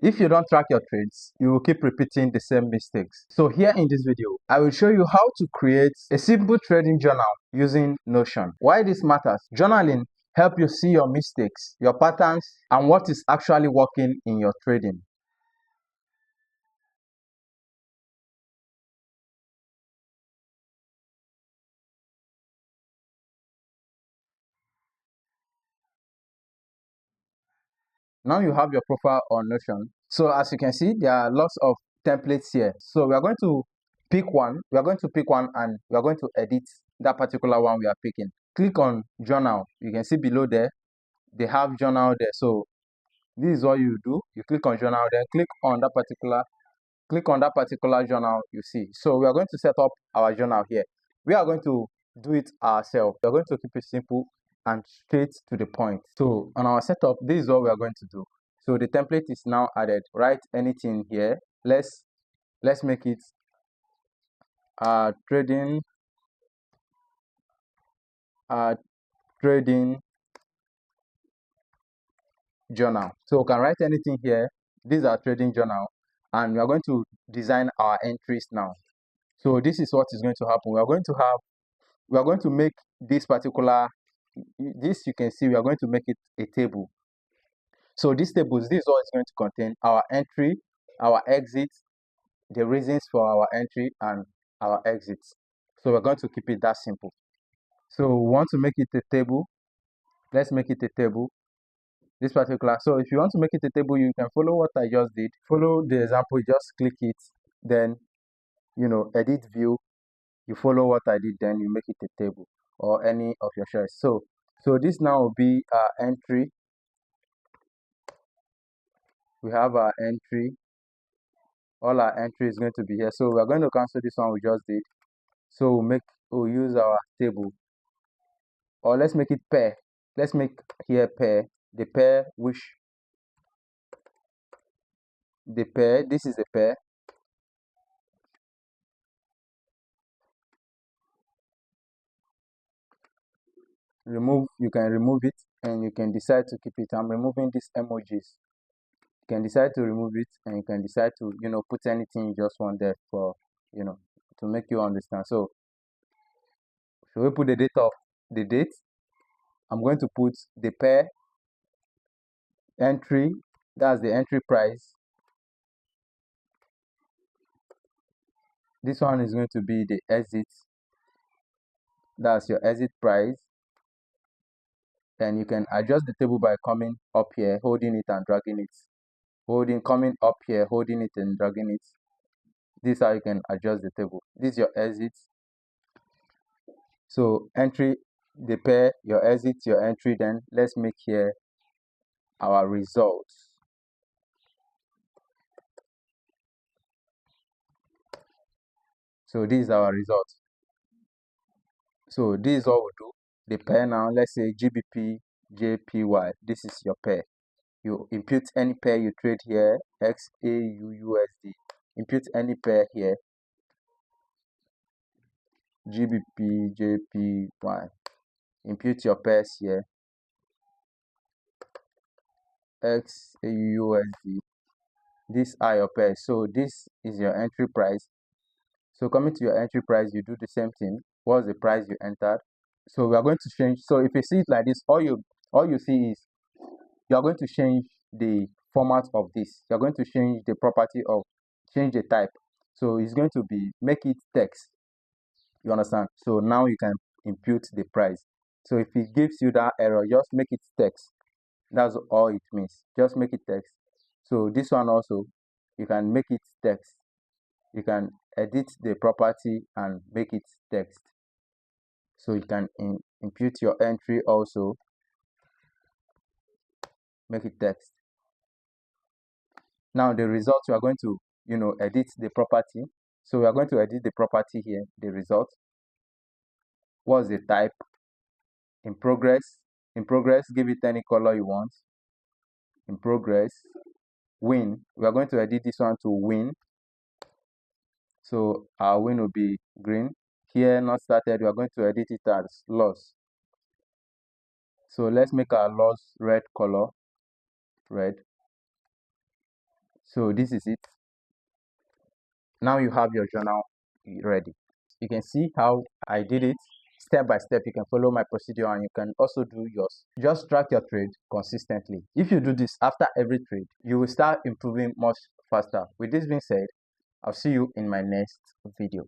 If you don't track your trades, you will keep repeating the same mistakes. So here in this video, I will show you how to create a simple trading journal using Notion. Why this matters? Journaling helps you see your mistakes, your patterns, and what is actually working in your trading. Now you have your profile on Notion. So as you can see, there are lots of templates here. So we are going to pick one. We are going to pick one and we are going to edit that particular one we are picking. Click on journal. You can see below there, they have journal there. So this is what you do. You click on journal, then click on that particular journal you see. So we are going to set up our journal here. We are going to do it ourselves. We are going to keep it simple and straight to the point. So on our setup, this is what we are going to do. So the template is now added. Write anything here. Let's make it trading trading journal. So we can write anything here. These are trading journal, and we are going to design our entries now. So this is what is going to happen. We are going to make this particular, this you can see, we are going to make it a table. So this table, this is what it's going to contain: our entry, our exit, the reasons for our entry, and our exits. So we're going to keep it that simple. So we want to make it a table. Let's make it a table. This particular. So if you want to make it a table, you can follow what I just did. Follow the example, just click it, then edit view. You follow what I did, then you make it a table or any of your choice. So this now will be our entry. We have our entry. All our entry is going to be here. So we're going to cancel this one we just did. So we'll use our table, or let's make it pair. Let's make here pair. The pair which the pair. This is the pair. You can remove it, and you can decide to keep it. I'm removing these emojis. You can decide to remove it, and you can decide to put anything you just want there for to make you understand. So should we put the date? I'm going to put the pair entry. That's the entry price. This one is going to be the exit. That's your exit price. And you can adjust the table by coming up here, holding it and dragging it. Coming up here, holding it and dragging it. This is how you can adjust the table. This is your exit. So entry, the pair, your exit, your entry. Then let's make here our results. So this is our result. So this is what we do. The pair now, let's say GBP, JPY. This is your pair. You input any pair you trade here, XAUUSD. Input any pair here, GBP, JPY. Input your pairs here, XAUUSD. These are your pairs. So this is your entry price. So coming to your entry price, you do the same thing. What's the price you entered? So we are going to change. So if you see it like this, all you see is you are going to change the format of this. You're going to change the property of, change the type. So it's going to be, make it text. You understand? So now you can impute the price. So if it gives you that error, just make it text. That's all it means. Just make it text. So this one also, you can make it text. You can edit the property and make it text. So you can impute your entry also, make it text. Now the result, you are going to edit the property. So we are going to edit the property here, the result. What's the type? In progress. In progress, give it any color you want. In progress. Win, we are going to edit this one to win. So our win will be green. Here, not started, we are going to edit it as loss. So let's make our loss red color, red. So this is it. Now you have your journal ready. You can see how I did it step by step. You can follow my procedure and you can also do yours. Just track your trade consistently. If you do this after every trade, you will start improving much faster. With this being said, I'll see you in my next video.